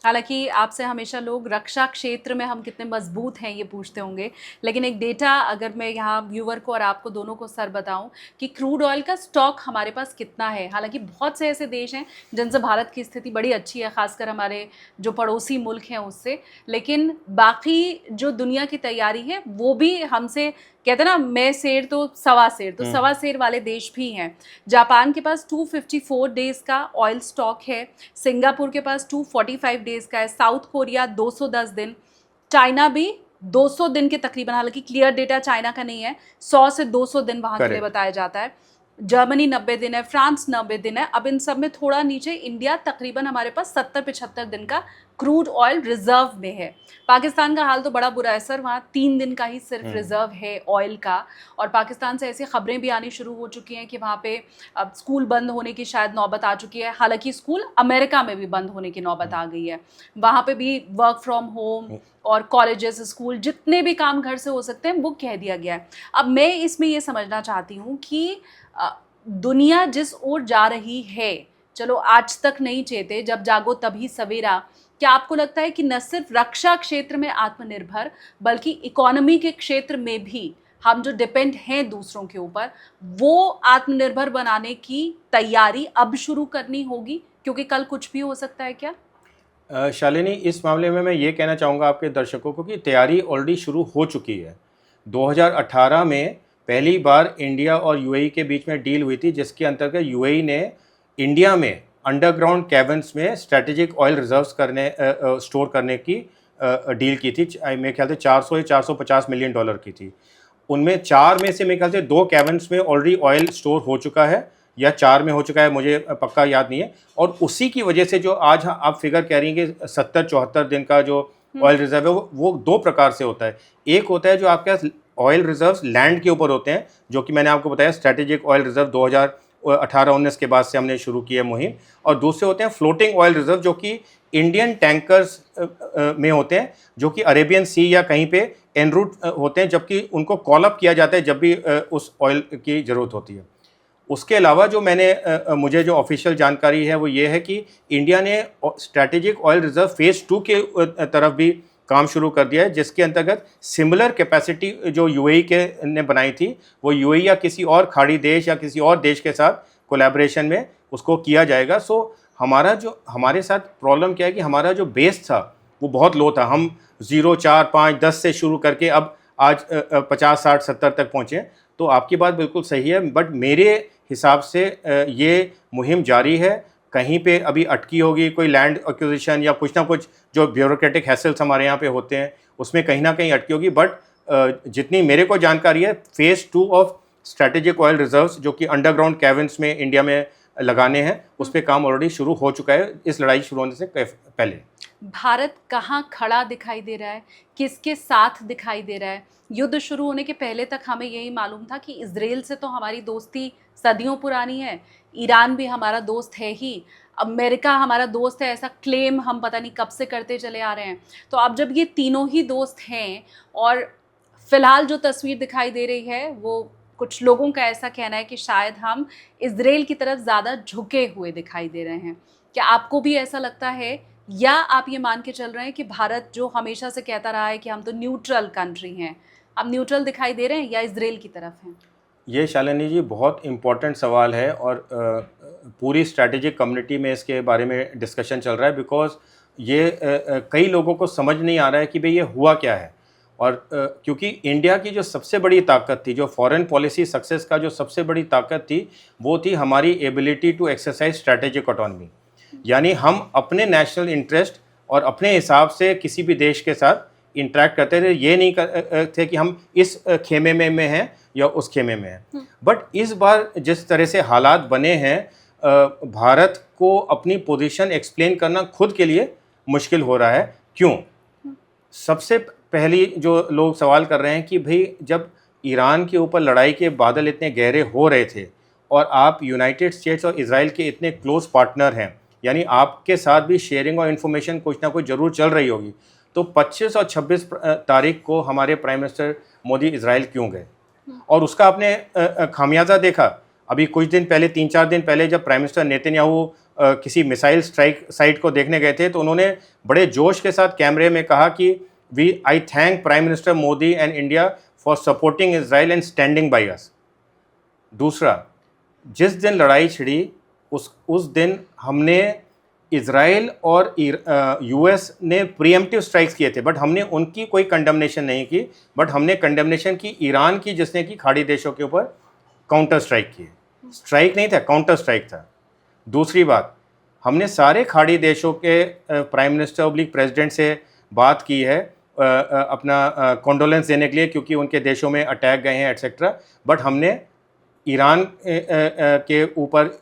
हालांकि आपसे हमेशा लोग रक्षा क्षेत्र में हम कितने मजबूत हैं ये पूछते होंगे, लेकिन एक डेटा अगर मैं यहाँ व्यूअर को और आपको दोनों को सर बताऊं कि क्रूड ऑयल का स्टॉक हमारे पास कितना है। हालांकि बहुत से ऐसे देश हैं जिनसे भारत की स्थिति बड़ी अच्छी है, खासकर हमारे जो पड़ोसी मुल्क हैं उससे, लेकिन बाकी जो दुनिया की तैयारी है वो भी हमसे, कहते हैं ना, मैं शेर तो सवा शेर, तो सवा शेर वाले देश भी हैं। जापान के पास 254 डेज का ऑयल स्टॉक है, सिंगापुर के पास 245 डेज का है, साउथ कोरिया 210 दिन, चाइना भी 200 दिन के तकरीबन, हालांकि क्लियर डेटा चाइना का नहीं है, 100 से 200 दिन वहां के लिए करेक्ट। बताया जाता है। जर्मनी 90 दिन है, फ्रांस 90 दिन है। अब इन सब में थोड़ा नीचे इंडिया तकरीबन हमारे पास 70-75 दिन का क्रूड ऑयल रिजर्व में है। पाकिस्तान का हाल तो बड़ा बुरा है सर, वहाँ 3 दिन का ही सिर्फ रिजर्व है ऑयल का। और पाकिस्तान से ऐसी खबरें भी आनी शुरू हो चुकी हैं कि वहाँ पे अब स्कूल बंद होने की शायद नौबत आ चुकी है। हालांकि स्कूल अमेरिका में भी बंद होने की नौबत आ गई है, वहाँ पे भी वर्क फ्रॉम होम और कॉलेजेस, स्कूल, जितने भी काम घर से हो सकते हैं वो कह दिया गया है। अब मैं इसमें ये समझना चाहती हूँ कि दुनिया जिस ओर जा रही है, चलो आज तक नहीं चेते, जब जागो तभी सवेरा, क्या आपको लगता है कि न सिर्फ रक्षा क्षेत्र में आत्मनिर्भर बल्कि इकोनॉमी के क्षेत्र में भी हम जो डिपेंड हैं दूसरों के ऊपर, वो आत्मनिर्भर बनाने की तैयारी अब शुरू करनी होगी, क्योंकि कल कुछ भी हो सकता है क्या? शालिनी, इस मामले में मैं ये कहना चाहूँगा आपके दर्शकों को कि तैयारी ऑलरेडी शुरू हो चुकी है। 2018 में पहली बार इंडिया और यूएई के बीच में डील हुई थी, जिसके अंतर्गत यूएई ने इंडिया में अंडरग्राउंड कैबिन्स में स्ट्रेटेजिक ऑयल रिजर्व्स स्टोर करने की डील की थी। मेरे ख्याल से 400 या 450 मिलियन डॉलर की थी। उनमें 4 में से मेरे ख्याल से 2 कैबिन्स में ऑलरेडी ऑयल स्टोर हो चुका है, या 4 में हो चुका है, मुझे पक्का याद नहीं है। और उसी की वजह से जो आज आप फिगर कह रही हैं कि 70-74 दिन का जो ऑयल रिजर्व है, वो 2 प्रकार से होता है। एक होता है जो आपके पास ऑयल रिजर्व्स लैंड के ऊपर होते हैं, जो कि मैंने आपको बताया स्ट्रेटेजिक ऑयल रिजर्व 2018-19 के बाद से हमने शुरू की है मुहिम। और दूसरे होते हैं फ्लोटिंग ऑयल रिजर्व, जो कि इंडियन टैंकर्स में होते हैं, जो कि अरेबियन सी या कहीं पे एन रूट होते हैं, जबकि उनको कॉल अप किया जाता है जब भी उस ऑयल की ज़रूरत होती है। उसके अलावा जो मुझे जो ऑफिशियल जानकारी है वो ये है कि इंडिया ने स्ट्रैटेजिक ऑयल रिजर्व फेज़ 2 के तरफ भी काम शुरू कर दिया है, जिसके अंतर्गत सिमिलर कैपेसिटी जो यूएई के ने बनाई थी, वो यूएई या किसी और खाड़ी देश या किसी और देश के साथ कोलैबोरेशन में उसको किया जाएगा। सो हमारे साथ प्रॉब्लम क्या है कि हमारा जो बेस था वो बहुत लो था। हम 0, 4, 5, 10 से शुरू करके अब आज 50, 60, 70 तक पहुँचे। तो आपकी बात बिल्कुल सही है, बट मेरे हिसाब से ये मुहिम जारी है। कहीं पे अभी अटकी होगी कोई लैंड एक्विजिशन या कुछ ना कुछ जो ब्यूरोक्रेटिक हैसल्स हमारे यहाँ पे होते हैं, उसमें कहीं ना कहीं अटकी होगी। बट जितनी मेरे को जानकारी है, phase 2 of strategic oil reserves जो कि अंडरग्राउंड कैबिन्स में इंडिया में लगाने हैं, उस पर काम ऑलरेडी शुरू हो चुका है इस लड़ाई शुरू होने से पहले। भारत कहाँ खड़ा दिखाई दे रहा है, किसके साथ दिखाई दे रहा है? युद्ध शुरू होने के पहले तक हमें यही मालूम था कि इजराइल से तो हमारी दोस्ती सदियों पुरानी है, ईरान भी हमारा दोस्त है ही, अमेरिका हमारा दोस्त है, ऐसा क्लेम हम पता नहीं कब से करते चले आ रहे हैं। तो अब जब ये तीनों ही दोस्त हैं और फिलहाल जो तस्वीर दिखाई दे रही है, वो कुछ लोगों का ऐसा कहना है कि शायद हम इजराइल की तरफ ज़्यादा झुके हुए दिखाई दे रहे हैं। क्या आपको भी ऐसा लगता है, या आप ये मान के चल रहे हैं कि भारत जो हमेशा से कहता रहा है कि हम तो न्यूट्रल कंट्री हैं, हम न्यूट्रल दिखाई दे रहे हैं या इजराइल की तरफ हैं? ये शालिनी जी बहुत इम्पोर्टेंट सवाल है, और पूरी स्ट्रैटेजिक कम्युनिटी में इसके बारे में डिस्कशन चल रहा है। बिकॉज ये कई लोगों को समझ नहीं आ रहा है कि भाई ये हुआ क्या है। और क्योंकि इंडिया की जो सबसे बड़ी ताकत थी, जो फॉरेन पॉलिसी सक्सेस का जो सबसे बड़ी ताकत थी, वो थी हमारी ability to exercise strategic autonomy. यानी हम अपने नेशनल इंटरेस्ट और अपने हिसाब से किसी भी देश के साथ इंटरेक्ट करते थे। ये नहीं थे कि हम इस खेमे में हैं या उस खेमे में हैं। बट इस बार जिस तरह से हालात बने हैं, भारत को अपनी पोजीशन एक्सप्लेन करना खुद के लिए मुश्किल हो रहा है। क्यों? सबसे पहली जो लोग सवाल कर रहे हैं कि भाई जब ईरान के ऊपर लड़ाई के बादल इतने गहरे हो रहे थे और आप यूनाइटेड स्टेट्स और इजराइल के इतने क्लोज पार्टनर हैं, यानी आपके साथ भी शेयरिंग और इन्फॉर्मेशन कुछ ना कुछ ज़रूर चल रही होगी, तो 25 और 26 तारीख को हमारे प्राइम मिनिस्टर मोदी इजराइल क्यों गए? और उसका आपने खामियाजा देखा। अभी कुछ दिन पहले, 3-4 दिन पहले, जब प्राइम मिनिस्टर नेतन्याहू किसी मिसाइल स्ट्राइक साइट को देखने गए थे तो उन्होंने बड़े जोश के साथ कैमरे में कहा कि आई thank prime minister Modi and India for supporting Israel and standing by us. दूसरा, जिस दिन लड़ाई छिड़ी उस दिन हमने इजराइल और यूएस ने प्रीएम्प्टिव स्ट्राइक्स किए थे, बट हमने उनकी कोई कंडेमनेशन नहीं की, बट हमने कंडेमनेशन की ईरान की, जिसने कि खाड़ी देशों के ऊपर काउंटर स्ट्राइक किए। स्ट्राइक नहीं था, काउंटर स्ट्राइक था। दूसरी बात, हमने सारे खाड़ी देशों के प्राइम मिनिस्टर ऑब्लिक प्रेसिडेंट से बात की है अपना कॉन्डोलेंस देने के लिए, क्योंकि उनके देशों में अटैक गए हैं एट्सेट्रा, बट हमने ईरान के ऊपर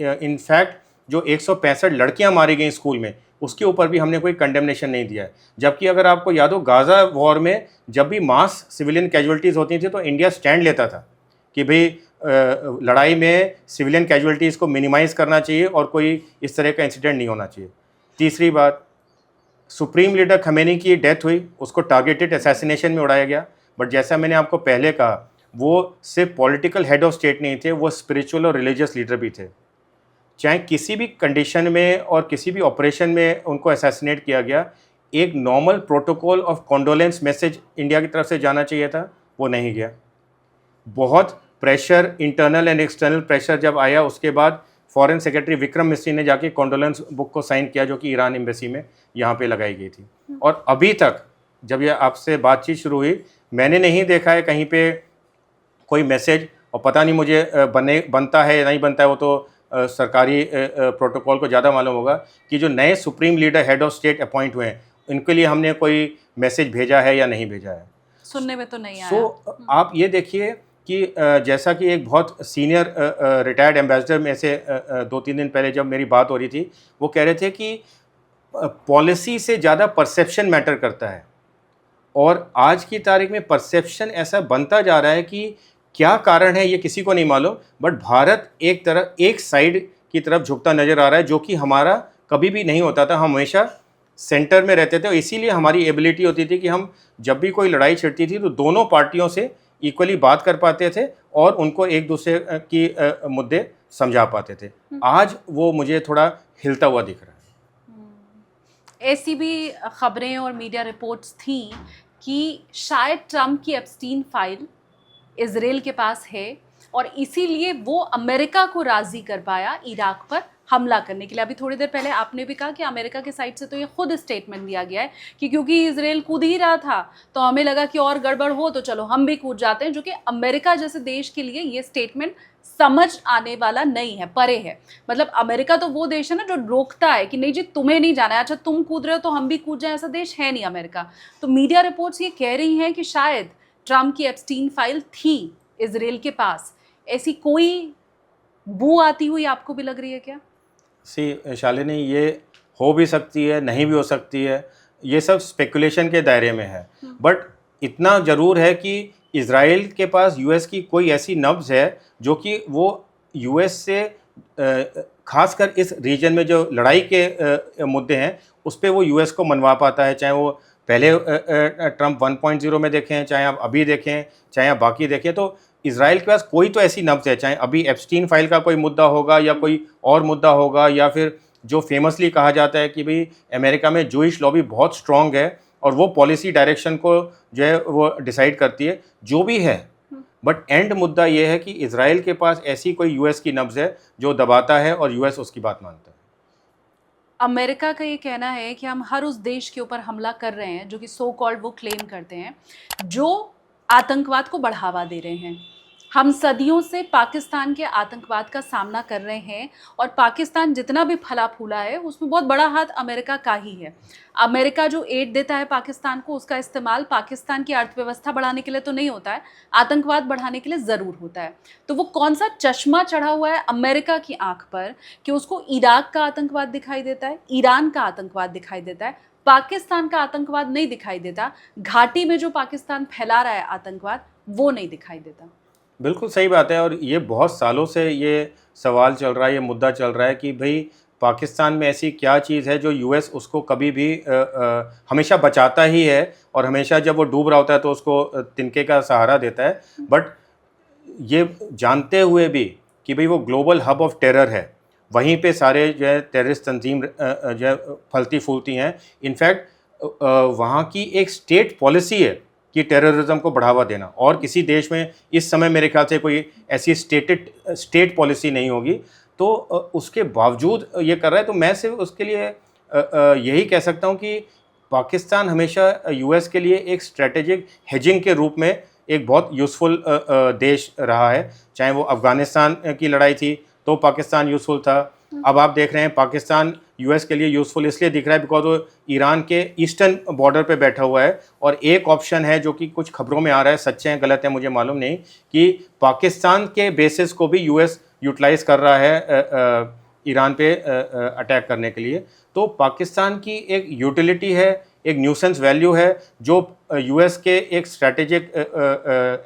इनफैक्ट जो 165 लड़कियां मारी गई स्कूल में, उसके ऊपर भी हमने कोई कंडेमनेशन नहीं दिया है। जबकि अगर आपको याद हो, गाज़ा वॉर में जब भी मास सिविलियन कैजुअलिटीज़ होती थी तो इंडिया स्टैंड लेता था कि भाई लड़ाई में सिविलियन कैजुअलिटीज़ को मिनिमाइज़ करना चाहिए और कोई इस तरह का इंसिडेंट नहीं होना चाहिए। तीसरी बात, सुप्रीम लीडर खमेनी की डेथ हुई, उसको टारगेटेड असैसिनेशन में उड़ाया गया, बट जैसा मैंने आपको पहले कहा, वो सिर्फ पॉलिटिकल हेड ऑफ स्टेट नहीं थे, वो स्पिरिचुअल और रिलीजियस लीडर भी थे। चाहे किसी भी कंडीशन में और किसी भी ऑपरेशन में उनको असैसिनेट किया गया, एक normal protocol of condolence message India की तरफ से जाना चाहिए था, वो नहीं गया। बहुत pressure, internal and external pressure जब आया, उसके बाद फॉरेन सेक्रेटरी विक्रम मिस्री ने जाके कॉन्डोलेंस बुक को साइन किया, जो कि ईरान एम्बेसी में यहाँ पे लगाई गई थी। और अभी तक जब ये आपसे बातचीत शुरू हुई, मैंने नहीं देखा है कहीं पे कोई मैसेज, और पता नहीं मुझे बनता है या नहीं बनता है, वो तो सरकारी प्रोटोकॉल को ज़्यादा मालूम होगा, कि जो नए supreme leader head of state appoint हुए हैं, इनके लिए हमने कोई मैसेज भेजा है या नहीं भेजा है। सुनने में तो नहीं आया। सो आप ये देखिए कि जैसा कि एक बहुत सीनियर रिटायर्ड एम्बेसडर में से 2-3 दिन पहले जब मेरी बात हो रही थी, वो कह रहे थे कि पॉलिसी से ज़्यादा परसेप्शन मैटर करता है, और आज की तारीख में परसेप्शन ऐसा बनता जा रहा है कि क्या कारण है ये किसी को नहीं मालूम, बट भारत एक साइड की तरफ झुकता नज़र आ रहा है, जो कि हमारा कभी भी नहीं होता था। हम हमेशा सेंटर में रहते थे, और इसीलिए हमारी एबिलिटी होती थी कि हम जब भी कोई लड़ाई छिड़ती थी तो दोनों पार्टियों से इक्वली बात कर पाते थे और उनको एक दूसरे की मुद्दे समझा पाते थे। आज वो मुझे थोड़ा हिलता हुआ दिख रहा है। ऐसी भी खबरें और मीडिया रिपोर्ट्स थी कि शायद ट्रम्प की एप्स्टीन फाइल इजराइल के पास है, और इसीलिए वो अमेरिका को राज़ी कर पाया इराक पर हमला करने के लिए। अभी थोड़ी देर पहले आपने भी कहा कि अमेरिका के साइड से तो ये खुद स्टेटमेंट दिया गया है कि क्योंकि इजराइल कूद ही रहा था तो हमें लगा कि और गड़बड़ हो तो चलो हम भी कूद जाते हैं, जो कि अमेरिका जैसे देश के लिए ये स्टेटमेंट समझ आने वाला नहीं है, परे है। मतलब अमेरिका तो वो देश है ना जो रोकता है कि नहीं जी तुम्हें नहीं जाना है, अच्छा तुम कूद रहे हो तो हम भी कूद जाए, ऐसा देश है नहीं अमेरिका। तो मीडिया रिपोर्ट्स ये कह रही हैं कि शायद ट्रम्प की एप्स्टीन फाइल थी इजराइल के पास। ऐसी कोई बू आती हुई आपको भी लग रही है क्या? शालिनी, ये हो भी सकती है, नहीं भी हो सकती है, ये सब स्पेकुलेशन के दायरे में है। बट इतना ज़रूर है कि इजराइल के पास यूएस की कोई ऐसी नब्ज़ है जो कि वो यूएस से खासकर इस रीजन में जो लड़ाई के मुद्दे हैं उस पर वो यूएस को मनवा पाता है। चाहे वो पहले ट्रम्प 1.0 में देखें, चाहे आप अभी देखें, चाहे आप बाकी देखें, तो इजराइल के पास कोई तो ऐसी नब्ज़ है, चाहे अभी एप्स्टीन फाइल का कोई मुद्दा होगा या कोई और मुद्दा होगा, या फिर जो फेमसली कहा जाता है कि भाई अमेरिका में जूइश लॉबी बहुत स्ट्रॉन्ग है और वो पॉलिसी डायरेक्शन को जो है वो डिसाइड करती है, जो भी है। बट एंड मुद्दा ये है कि इजराइल के पास ऐसी कोई यूएस की नब्ज़ है जो दबाता है और यूएस उसकी बात मानता है। अमेरिका का ये कहना है कि हम हर उस देश के ऊपर हमला कर रहे हैं जो कि सो कॉल्ड वो क्लेम करते हैं जो आतंकवाद को बढ़ावा दे रहे हैं। हम सदियों से पाकिस्तान के आतंकवाद का सामना कर रहे हैं, और पाकिस्तान जितना भी फला फूला है उसमें बहुत बड़ा हाथ अमेरिका का ही है। अमेरिका जो एड देता है पाकिस्तान को, उसका इस्तेमाल पाकिस्तान की अर्थव्यवस्था बढ़ाने के लिए तो नहीं होता है, आतंकवाद बढ़ाने के लिए ज़रूर होता है। तो वो कौन सा चश्मा चढ़ा हुआ है अमेरिका की आंख पर कि उसको इराक का आतंकवाद दिखाई देता है, ईरान का आतंकवाद दिखाई देता है, पाकिस्तान का आतंकवाद नहीं दिखाई देता, घाटी में जो पाकिस्तान फैला रहा है आतंकवाद वो नहीं दिखाई देता। बिल्कुल सही बात है, और ये बहुत सालों से ये सवाल चल रहा है, ये मुद्दा चल रहा है कि भाई पाकिस्तान में ऐसी क्या चीज़ है जो यूएस उसको कभी भी हमेशा बचाता ही है, और हमेशा जब वो डूब रहा होता है तो उसको तिनके का सहारा देता है। बट ये जानते हुए भी कि भाई वो ग्लोबल हब ऑफ टेरर है, वहीं पे सारे जो है टेररिस्ट तंजीम जो है फलती फूलती हैं। इनफैक्ट वहाँ की एक स्टेट पॉलिसी है कि टेररिज्म को बढ़ावा देना, और किसी देश में इस समय मेरे ख्याल से कोई ऐसी स्टेट पॉलिसी नहीं होगी। तो उसके बावजूद ये कर रहा है। तो मैं सिर्फ उसके लिए यही कह सकता हूँ कि पाकिस्तान हमेशा यूएस के लिए एक स्ट्रेटेजिक हेजिंग के रूप में एक बहुत यूज़फुल देश रहा है। चाहे वो अफ़गानिस्तान की लड़ाई थी तो पाकिस्तान यूज़फुल था। अब आप देख रहे हैं पाकिस्तान यूएस के लिए यूज़फुल इसलिए दिख रहा है बिकॉज वो ईरान के ईस्टर्न बॉर्डर पे बैठा हुआ है। और एक ऑप्शन है जो कि कुछ खबरों में आ रहा है, सच्चे हैं गलत है मुझे मालूम नहीं, कि पाकिस्तान के बेसिस को भी यूएस यूटिलाइज़ कर रहा है ईरान पे अटैक करने के लिए। तो पाकिस्तान की एक यूटिलिटी है, एक न्यूसेंस वैल्यू है जो यूएस के एक स्ट्रैटेजिक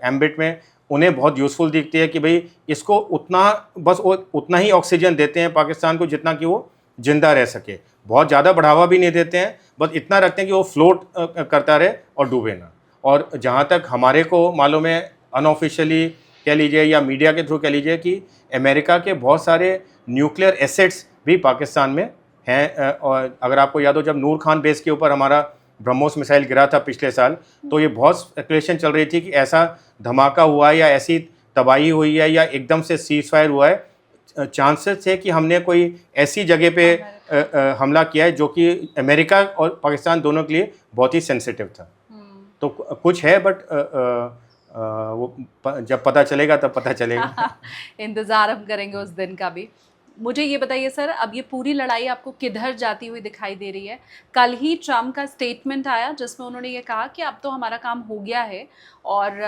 एम्बिट में उन्हें बहुत यूज़फुल दिखती है कि भाई इसको उतना ही ऑक्सीजन देते हैं पाकिस्तान को जितना कि वो जिंदा रह सके। बहुत ज़्यादा बढ़ावा भी नहीं देते हैं, बस इतना रखते हैं कि वो फ्लोट करता रहे और डूबे ना। और जहाँ तक हमारे को मालूम है, अनऑफिशियली कह लीजिए या मीडिया के थ्रू कह लीजिए, कि अमेरिका के बहुत सारे न्यूक्लियर एसेट्स भी पाकिस्तान में हैं। और अगर आपको याद हो, जब नूर खान बेस के ऊपर हमारा ब्रह्मोस मिसाइल गिरा था पिछले साल, तो ये बहुत स्पेकुलेशन चल रही थी कि ऐसा धमाका हुआ है या ऐसी तबाही हुई है या एकदम से सीज फायर हुआ है। चांसेस थे कि हमने कोई ऐसी जगह पे हमला किया है जो कि अमेरिका और पाकिस्तान दोनों के लिए बहुत ही सेंसिटिव था। तो कुछ है, बट वो जब पता चलेगा तब पता चलेगा। इंतज़ार हम करेंगे उस दिन का भी। मुझे ये बताइए सर, अब ये पूरी लड़ाई आपको किधर जाती हुई दिखाई दे रही है? कल ही ट्रम्प का स्टेटमेंट आया जिसमें उन्होंने ये कहा कि अब तो हमारा काम हो गया है और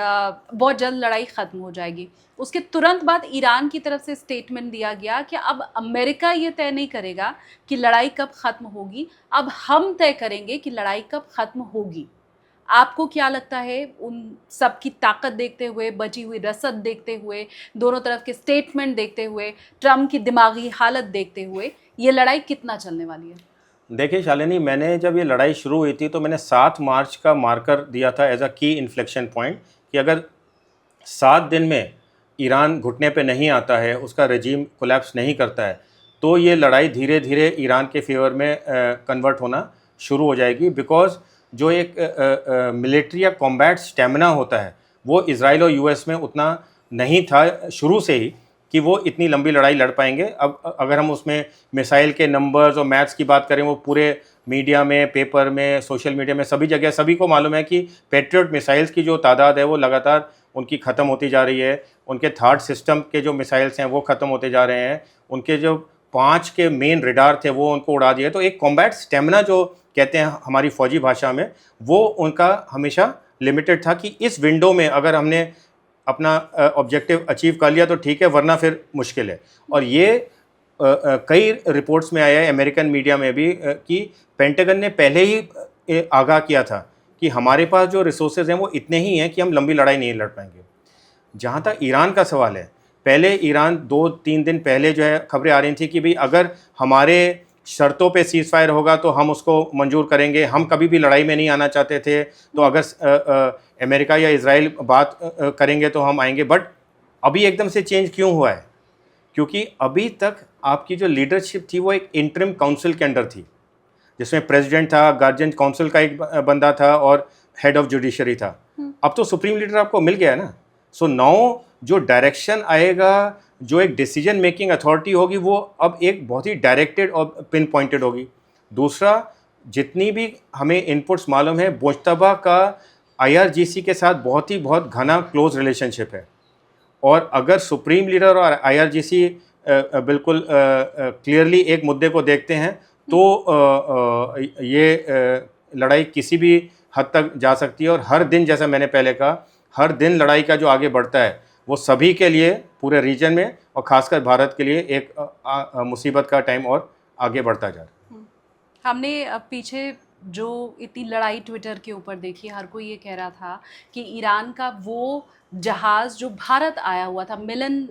बहुत जल्द लड़ाई ख़त्म हो जाएगी। उसके तुरंत बाद ईरान की तरफ से स्टेटमेंट दिया गया कि अब अमेरिका ये तय नहीं करेगा कि लड़ाई कब ख़त्म होगी, अब हम तय करेंगे कि लड़ाई कब ख़त्म होगी। आपको क्या लगता है, उन सब की ताकत देखते हुए, बची हुई रसद देखते हुए, दोनों तरफ के स्टेटमेंट देखते हुए, ट्रम्प की दिमागी हालत देखते हुए, ये लड़ाई कितना चलने वाली है? देखिए शालिनी, मैंने जब ये लड़ाई शुरू हुई थी तो मैंने 7 मार्च का मार्कर दिया था एज अ की इन्फ्लेक्शन पॉइंट, कि अगर 7 दिन में ईरान घुटने पे नहीं आता है, उसका रजीम कोलैप्स नहीं करता है, तो ये लड़ाई धीरे धीरे ईरान के फेवर में कन्वर्ट होना शुरू हो जाएगी। बिकॉज जो एक मिलिट्री या कॉम्बैट स्टेमिना होता है वो इज़राइल और यूएस में उतना नहीं था शुरू से ही कि वो इतनी लंबी लड़ाई लड़ पाएंगे। अब अगर हम उसमें मिसाइल के नंबर्स और मैथ्स की बात करें, वो पूरे मीडिया में, पेपर में, सोशल मीडिया में, सभी जगह सभी को मालूम है कि पैट्रियट मिसाइल्स की जो तादाद है वो लगातार उनकी ख़त्म होती जा रही है। उनके थर्ड सिस्टम के जो मिसाइल्स हैं वो ख़त्म होते जा रहे हैं। उनके जो 5 के मेन रेडार थे वो उनको उड़ा दिए। तो एक कॉम्बैट स्टेमिना जो कहते हैं हमारी फ़ौजी भाषा में, वो उनका हमेशा लिमिटेड था कि इस विंडो में अगर हमने अपना ऑब्जेक्टिव अचीव कर लिया तो ठीक है, वरना फिर मुश्किल है। और ये कई रिपोर्ट्स में आया है, अमेरिकन मीडिया में भी, कि पेंटागन ने पहले ही आगाह किया था कि हमारे पास जो रिसोर्सेज हैं वो इतने ही हैं कि हम लंबी लड़ाई नहीं लड़ पाएंगे। जहाँ तक ईरान का सवाल है, पहले ईरान 2-3 दिन पहले जो है खबरें आ रही थी कि भाई अगर हमारे शर्तों पे सीज़ फायर होगा तो हम उसको मंजूर करेंगे, हम कभी भी लड़ाई में नहीं आना चाहते थे, तो अगर अमेरिका या इज़राइल बात करेंगे तो हम आएंगे। बट अभी एकदम से चेंज क्यों हुआ है? क्योंकि अभी तक आपकी जो लीडरशिप थी वो एक इंटरिम काउंसिल के अंडर थी, जिसमें प्रेसिडेंट था, गार्जियन काउंसिल का एक बंदा था और हेड ऑफ जुडिशरी था। अब तो सुप्रीम लीडर आपको मिल गया है ना। सो नाउ जो डायरेक्शन आएगा, जो एक डिसीजन मेकिंग अथॉरिटी होगी, वो अब एक बहुत ही डायरेक्टेड और पिन पॉइंटेड होगी। दूसरा, जितनी भी हमें इनपुट्स मालूम है, मुश्तबा का आईआरजीसी के साथ बहुत घना क्लोज रिलेशनशिप है। और अगर सुप्रीम लीडर और आईआरजीसी बिल्कुल क्लियरली एक मुद्दे को देखते हैं तो ये लड़ाई किसी भी हद तक जा सकती है। और हर दिन, जैसा मैंने पहले कहा, हर दिन लड़ाई का जो आगे बढ़ता है वो सभी के लिए, पूरे रीजन में और ख़ासकर भारत के लिए एक मुसीबत का टाइम और आगे बढ़ता जा रहा है। हमने पीछे जो इतनी लड़ाई ट्विटर के ऊपर देखी, हर कोई ये कह रहा था कि ईरान का वो जहाज़ जो भारत आया हुआ था, मिलन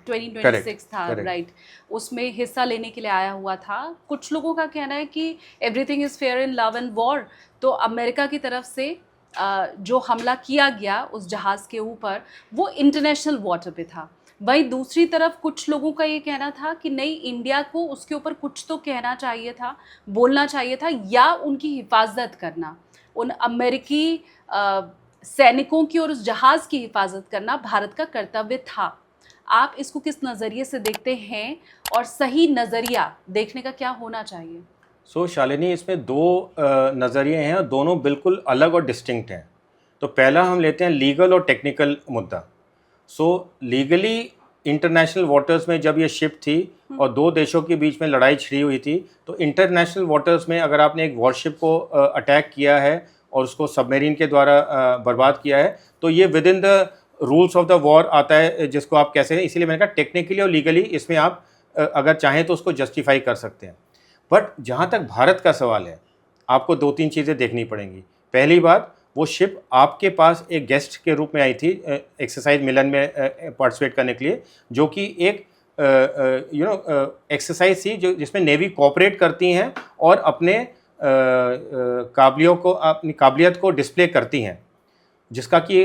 2026 था, राइट, उसमें हिस्सा लेने के लिए आया हुआ था। कुछ लोगों का कहना है कि everything is fair in love and war, तो अमेरिका की तरफ से जो हमला किया गया उस जहाज़ के ऊपर वो इंटरनेशनल वाटर पे था। वहीं दूसरी तरफ कुछ लोगों का ये कहना था कि नहीं, इंडिया को उसके ऊपर कुछ तो कहना चाहिए था, बोलना चाहिए था, या उनकी हिफाजत करना, उन अमेरिकी सैनिकों की और उस जहाज की हिफाजत करना भारत का कर्तव्य था। आप इसको किस नज़रिए से देखते हैं और सही नज़रिया देखने का क्या होना चाहिए? शालिनी, इसमें दो नज़रिए हैं और दोनों बिल्कुल अलग और डिस्टिंक्ट हैं। तो पहला हम लेते हैं लीगल और टेक्निकल मुद्दा। लीगली इंटरनेशनल वाटर्स में जब ये शिप थी और दो देशों के बीच में लड़ाई छिड़ी हुई थी, तो इंटरनेशनल वाटर्स में अगर आपने एक वॉरशिप को अटैक किया है और उसको सबमरीन के द्वारा बर्बाद किया है, तो ये with in the rules of the war आता है, जिसको आप कैसे हैं। इसीलिए मैंने कहा टेक्निकली और लीगली इसमें आप अगर चाहें तो उसको जस्टिफाई कर सकते हैं। बट जहाँ तक भारत का सवाल है, आपको दो तीन चीज़ें देखनी पड़ेंगी। पहली बात, वो शिप आपके पास एक गेस्ट के रूप में आई थी एक्सरसाइज मिलन में पार्टिसिपेट करने के लिए, जो कि एक एक्सरसाइज थी जो जिसमें नेवी कोऑपरेट करती हैं और अपने अपनी काबिलियत को डिस्प्ले करती हैं, जिसका कि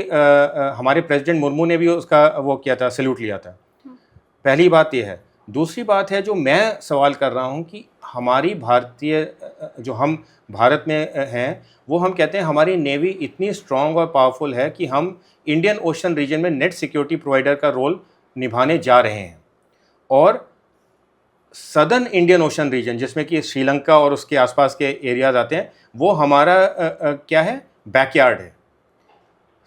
हमारे प्रेसिडेंट मुर्मू ने भी उसका वो किया था, सैल्यूट लिया था। पहली बात ये है। दूसरी बात है जो मैं सवाल कर रहा हूँ कि हमारी भारतीय जो हम भारत में हैं, वो हम कहते हैं हमारी नेवी इतनी स्ट्रॉन्ग और पावरफुल है कि हम इंडियन ओशन रीजन में नेट सिक्योरिटी प्रोवाइडर का रोल निभाने जा रहे हैं। और सदर्न इंडियन ओशन रीजन, जिसमें कि श्रीलंका और उसके आसपास के एरियाज आते हैं, वो हमारा क्या है, बैकयार्ड है।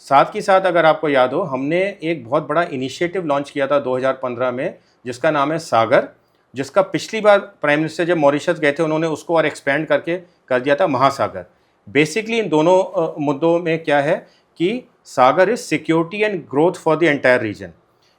साथ ही साथ अगर आपको याद हो, हमने एक बहुत बड़ा इनिशिएटिव लॉन्च किया था 2015 में, जिसका नाम है सागर, जिसका पिछली बार प्राइम मिनिस्टर जब मॉरिशस गए थे उन्होंने उसको और एक्सपेंड करके कर दिया था महासागर। बेसिकली इन दोनों मुद्दों में क्या है कि Sagar is security and growth for the entire region.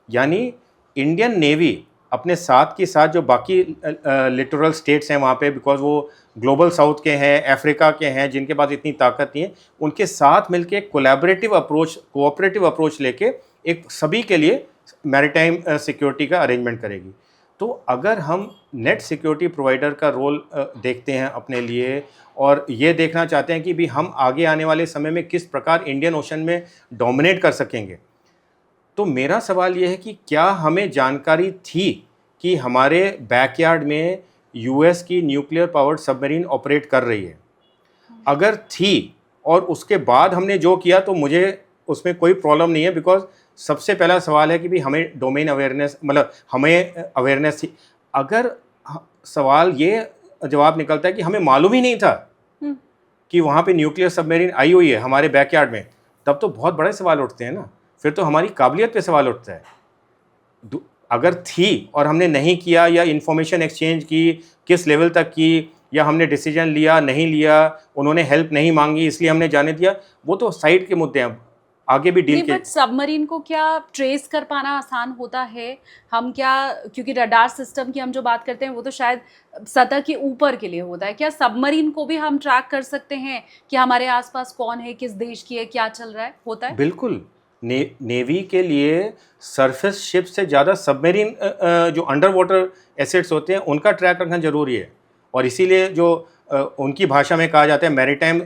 यानी इंडियन नेवी अपने साथ के साथ जो बाकी लिटोरल स्टेट्स हैं वहाँ पे, बिकॉज वो ग्लोबल साउथ के हैं, अफ्रीका के हैं, जिनके पास इतनी ताकत नहीं है, उनके साथ मिलके कोलैबोरेटिव अप्रोच, कोऑपरेटिव अप्रोच लेके एक सभी के लिए मैरीटाइम सिक्योरिटी का अरेंजमेंट करेगी। तो अगर हम नेट सिक्योरिटी प्रोवाइडर का रोल देखते हैं अपने लिए और ये देखना चाहते हैं कि भी हम आगे आने वाले समय में किस प्रकार इंडियन ओशन में डोमिनेट कर सकेंगे, तो मेरा सवाल ये है कि क्या हमें जानकारी थी कि हमारे बैकयार्ड में यूएस की न्यूक्लियर पावर्ड सबमरीन ऑपरेट कर रही है? अगर थी और उसके बाद हमने जो किया तो मुझे उसमें कोई प्रॉब्लम नहीं है, बिकॉज सबसे पहला सवाल है कि भी हमें डोमेन अवेयरनेस, मतलब हमें अवेयरनेस थी। अगर सवाल ये जवाब निकलता है कि हमें मालूम ही नहीं था कि वहाँ पे न्यूक्लियर सबमरीन आई हुई है हमारे बैकयार्ड में, तब तो बहुत बड़े सवाल उठते हैं ना। फिर तो हमारी काबिलियत पे सवाल उठता है। अगर थी और हमने नहीं किया, या इन्फॉर्मेशन एक्सचेंज की, किस लेवल तक की, या हमने डिसीजन लिया नहीं लिया, उन्होंने हेल्प नहीं मांगी इसलिए हमने जाने दिया, वो तो साइड के मुद्दे हैं, आगे भी डील के। बट सबमरीन को क्या ट्रेस कर पाना आसान होता है? हम क्या, क्योंकि रडार सिस्टम की हम जो बात करते हैं वो तो शायद सतह के ऊपर के लिए होता है, क्या सबमरीन को भी हम ट्रैक कर सकते हैं कि हमारे आसपास कौन है, किस देश की है, क्या चल रहा है, होता है? बिल्कुल। नेवी के लिए सरफेस शिप से ज़्यादा सबमरीन जो अंडर वाटर एसेट्स होते हैं उनका ट्रैक रखना ज़रूरी है। और इसीलिए जो उनकी भाषा में कहा जाता है मैरीटाइम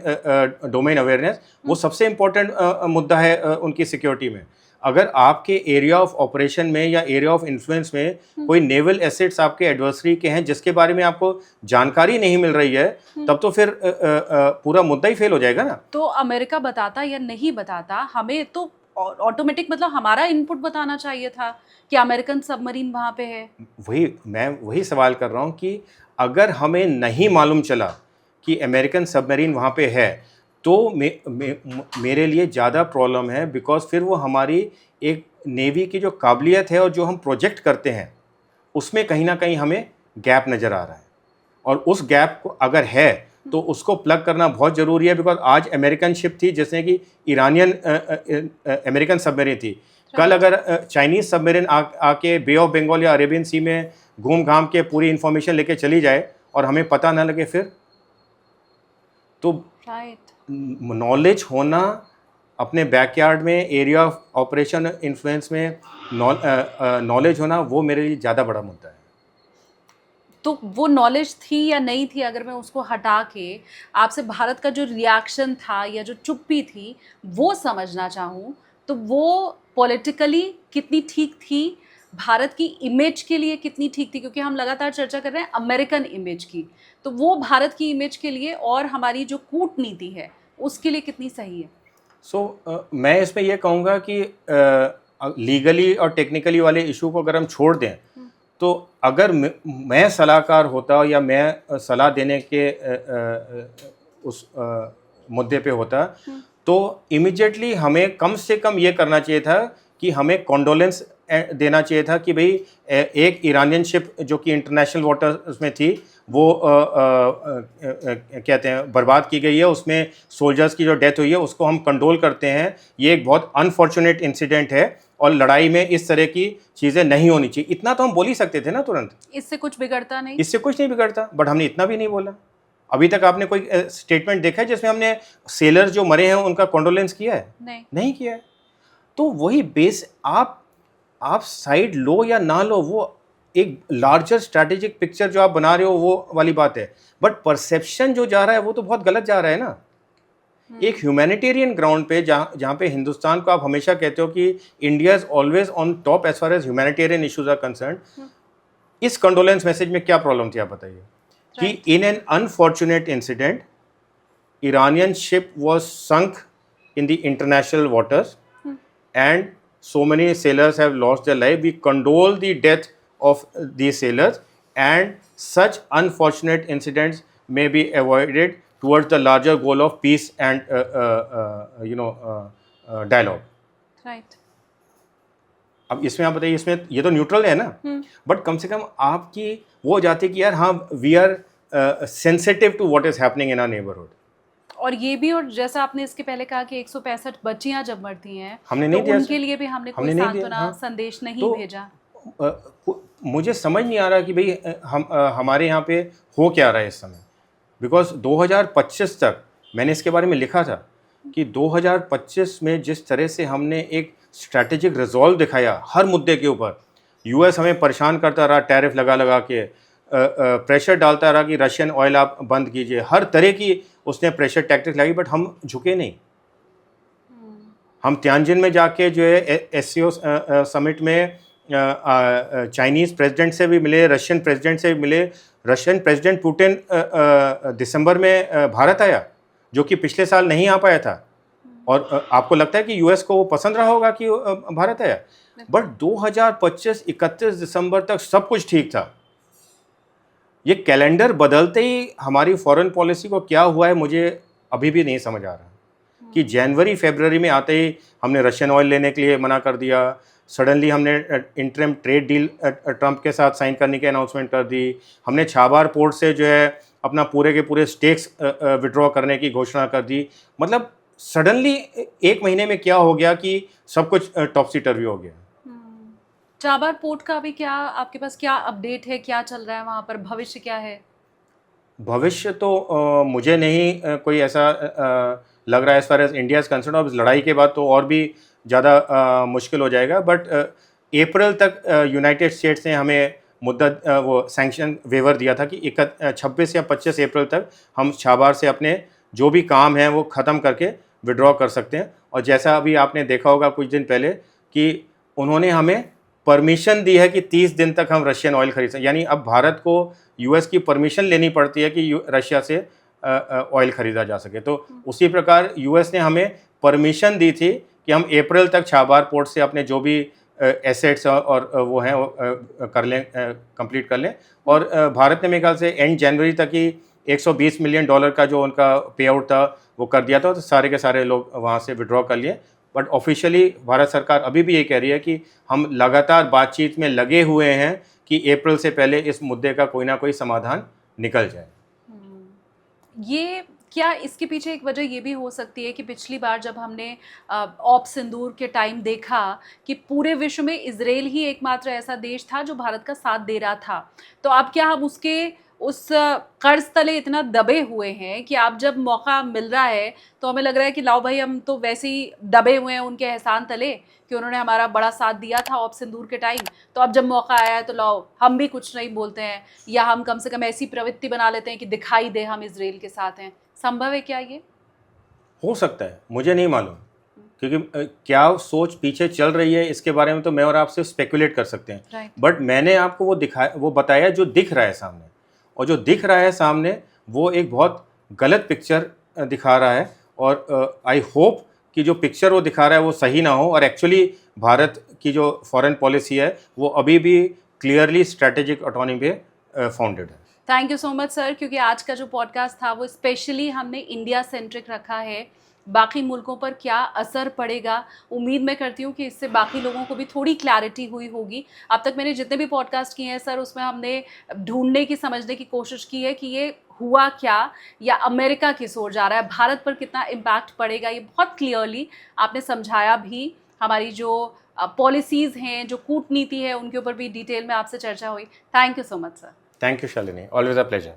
डोमेन अवेयरनेस, वो सबसे इम्पोर्टेंट मुद्दा है उनकी सिक्योरिटी में। अगर आपके एरिया ऑफ ऑपरेशन में या एरिया ऑफ इन्फ्लुएंस में कोई नेवल एसेट्स आपके एडवर्सरी के हैं जिसके बारे में आपको जानकारी नहीं मिल रही है, तब तो फिर पूरा मुद्दा ही फेल हो जाएगा ना। तो अमेरिका बताता या नहीं बताता, हमें तो ऑटोमेटिक मतलब हमारा इनपुट बताना चाहिए था कि अमेरिकन सबमरीन वहाँ पे है। मैं वही सवाल कर रहा हूँ कि अगर हमें नहीं मालूम चला कि अमेरिकन सबमरीन वहाँ पे है, तो मेरे लिए ज़्यादा प्रॉब्लम है, बिकॉज फिर वो हमारी एक नेवी की जो काबिलियत है और जो हम प्रोजेक्ट करते हैं उसमें कहीं ना कहीं हमें गैप नज़र आ रहा है। और उस गैप को अगर है तो उसको प्लग करना बहुत ज़रूरी है, बिकॉज आज अमेरिकन शिप थी जिसने कि ईरानियन अमेरिकन सबमरीन थी, कल अगर चाइनीज़ सबमरीन आके बे ऑफ बंगाल या अरेबियन सी में घूम घाम के पूरी इन्फॉर्मेशन लेके चली जाए और हमें पता ना लगे, फिर तो नॉलेज होना अपने बैकयार्ड में, एरिया ऑफ ऑपरेशन इन्फ्लुएंस में नॉलेज होना, वो मेरे लिए ज़्यादा बड़ा मुद्दा है। तो वो नॉलेज थी या नहीं थी, अगर मैं उसको हटा के आपसे भारत का जो रिएक्शन था या जो चुप्पी थी वो समझना चाहूँ, तो वो पॉलिटिकली कितनी ठीक थी, भारत की इमेज के लिए कितनी ठीक थी, क्योंकि हम लगातार चर्चा कर रहे हैं अमेरिकन इमेज की, तो वो भारत की इमेज के लिए और हमारी जो कूटनीति है उसके लिए कितनी सही है? मैं इसमें ये कहूँगा कि लीगली और टेक्निकली वाले इशू को अगर हम छोड़ दें, तो अगर मैं सलाहकार होता या मैं सलाह देने के उस मुद्दे पे होता, तो इमिजिएटली हमें कम से कम ये करना चाहिए था कि हमें कॉन्डोलेंस देना चाहिए था कि भाई एक ईरानियन शिप जो कि इंटरनेशनल वाटर्स में थी वो कहते हैं बर्बाद की गई है, उसमें सोल्जर्स की जो डेथ हुई है उसको हम कंडोल करते हैं। ये एक बहुत अनफॉर्चुनेट इंसिडेंट है और लड़ाई में इस तरह की चीज़ें नहीं होनी चाहिए, इतना तो हम बोल ही सकते थे ना तुरंत। इससे कुछ बिगड़ता नहीं? इससे कुछ नहीं बिगड़ता, बट हमने इतना भी नहीं बोला। अभी तक आपने कोई स्टेटमेंट देखा है जिसमें हमने सेलर्स जो मरे हैं उनका कॉन्डोलेंस किया है? नहीं किया है। तो वही बेस आप साइड लो या ना लो, वो एक लार्जर स्ट्रैटेजिक पिक्चर जो आप बना रहे हो वो वाली बात है, बट परसेप्शन जो जा रहा है वो तो बहुत गलत जा रहा है ना। एक ह्यूमैनिटेरियन ग्राउंड पे जहाँ पे हिंदुस्तान को आप हमेशा कहते हो कि India is always on top as far as humanitarian issues are concerned, इस कंडोलेंस मैसेज में क्या प्रॉब्लम थी आप बताइए? कि in an unfortunate incident Iranian ship was sunk in the international waters and so many sailors have lost their life. We condole the death of these sailors and such unfortunate incidents may be avoided towards the larger goal of peace and dialogue. Right. अब इसमें आप बताइए, इसमें ये तो neutral है ना, but कम से कम आपकी वो जाती कि यार हाँ we are sensitive to what is happening in our neighbourhood. और ये भी, और जैसा आपने इसके पहले कहा कि 165 बच्चियां जब मरती हैं हमने तो नहीं दिया, उनके लिए भी हमने कोई सांत्वना संदेश नहीं तो भेजा। मुझे समझ नहीं आ रहा कि भाई हमारे यहाँ पे हो क्या रहा है इस समय, बिकॉज 2025 तक मैंने इसके बारे में लिखा था कि 2025 में जिस तरह से हमने एक स्ट्रैटेजिक रिजॉल्व दिखाया हर मुद्दे के ऊपर, यूएस हमें परेशान करता रहा टैरिफ लगा लगा के, प्रेशर डालता रहा कि रशियन ऑयल आप बंद कीजिए, हर तरह की उसने प्रेशर टैक्टिक्स लगी, बट हम झुके नहीं। हम त्यानजिन में जाके जो है एससीओ समिट में चाइनीज़ प्रेसिडेंट से भी मिले, रशियन प्रेसिडेंट से भी मिले। रशियन प्रेसिडेंट पुतिन दिसंबर में भारत आया, जो कि पिछले साल नहीं आ पाया था, और आपको लगता है कि यूएस को वो पसंद रहा होगा कि भारत आया? बट 2025 31 दिसंबर तक सब कुछ ठीक था। ये कैलेंडर बदलते ही हमारी फॉरेन पॉलिसी को क्या हुआ है मुझे अभी भी नहीं समझ आ रहा कि जनवरी फरवरी में आते ही हमने रशियन ऑयल लेने के लिए मना कर दिया, सडनली हमने इंटरिम ट्रेड डील ट्रंप के साथ साइन करने की अनाउंसमेंट कर दी, हमने छाबार पोर्ट से जो है अपना पूरे के पूरे स्टेक्स विड्रॉ करने की घोषणा कर दी। मतलब सडनली एक महीने में क्या हो गया कि सब कुछ टॉपसी टर्वी हो गया। चाबार पोर्ट का अभी क्या आपके पास क्या अपडेट है, क्या चल रहा है वहाँ पर, भविष्य क्या है? भविष्य तो मुझे नहीं कोई ऐसा लग रहा है as far as India is concern. अब इस लड़ाई के बाद तो और भी ज़्यादा मुश्किल हो जाएगा, बट अप्रैल तक यूनाइटेड स्टेट्स ने हमें मुद्दत वो सैंक्शन वेवर दिया था कि 26 या 25 अप्रैल तक हम छाबार से अपने जो भी काम हैं वो ख़त्म करके विड्रॉ कर सकते हैं। और जैसा अभी आपने देखा होगा कुछ दिन पहले कि उन्होंने हमें परमिशन दी है कि 30 दिन तक हम रशियन ऑयल खरीद सकते, यानी अब भारत को यूएस की परमिशन लेनी पड़ती है कि रशिया से ऑयल खरीदा जा सके। तो उसी प्रकार यूएस ने हमें परमिशन दी थी कि हम अप्रैल तक छाबार पोर्ट से अपने जो भी एसेट्स और वो हैं कर लें, कंप्लीट कर लें। और भारत ने मेरे ख्याल से एंड जनवरी तक ही $120 मिलियन का जो उनका पे आउट था वो कर दिया था, तो सारे के सारे लोग वहाँ से विड्रॉ कर लिए। बट ऑफिशियली भारत सरकार अभी भी ये कह रही है कि हम लगातार बातचीत में लगे हुए हैं कि अप्रैल से पहले इस मुद्दे का कोई ना कोई समाधान निकल जाए। ये क्या इसके पीछे एक वजह ये भी हो सकती है कि पिछली बार जब हमने ऑप सिंदूर के टाइम देखा कि पूरे विश्व में इजराइल ही एकमात्र ऐसा देश था जो भारत का साथ दे रहा था, तो अब क्या हम उसके उस कर्ज तले इतना दबे हुए हैं कि अब जब मौका मिल रहा है तो हमें लग रहा है कि लाओ भाई, हम तो वैसे ही दबे हुए हैं उनके एहसान तले कि उन्होंने हमारा बड़ा साथ दिया था ऑप सिंदूर के टाइम, तो अब जब मौका आया है तो लाओ हम भी कुछ नहीं बोलते हैं, या हम कम से कम ऐसी प्रवृत्ति बना लेते हैं कि दिखाई दे हम इजराइल के साथ हैं। संभव है क्या ये? हो सकता है, मुझे नहीं मालूम, क्योंकि क्या सोच पीछे चल रही है इसके बारे में तो मैं और आप सिर्फ स्पेकुलेट कर सकते हैं। राइट। बट मैंने आपको वो बताया जो दिख रहा है सामने, और जो दिख रहा है सामने वो एक बहुत गलत पिक्चर दिखा रहा है। और आई होप कि जो पिक्चर वो दिखा रहा है वो सही ना हो, और एक्चुअली भारत की जो फॉरेन पॉलिसी है वो अभी भी क्लियरली स्ट्रेटेजिक ऑटोनॉमी पे फाउंडेड है। Thank you so much sir, क्योंकि आज का जो पॉडकास्ट था वो स्पेशली हमने इंडिया सेंट्रिक रखा है। बाकी मुल्कों पर क्या असर पड़ेगा, उम्मीद मैं करती हूँ कि इससे बाकी लोगों को भी थोड़ी क्लैरिटी हुई होगी। अब तक मैंने जितने भी पॉडकास्ट किए हैं सर, उसमें हमने ढूंढने की, समझने की कोशिश की है कि ये हुआ क्या, या अमेरिका किस ओर जा रहा है, भारत पर कितना इम्पैक्ट पड़ेगा, ये बहुत क्लियरली आपने समझाया भी। हमारी जो पॉलिसीज़ हैं, जो कूटनीति है, उनके ऊपर भी डिटेल में आपसे चर्चा हुई। Thank you so much sir. Thank you Shalini, always a pleasure.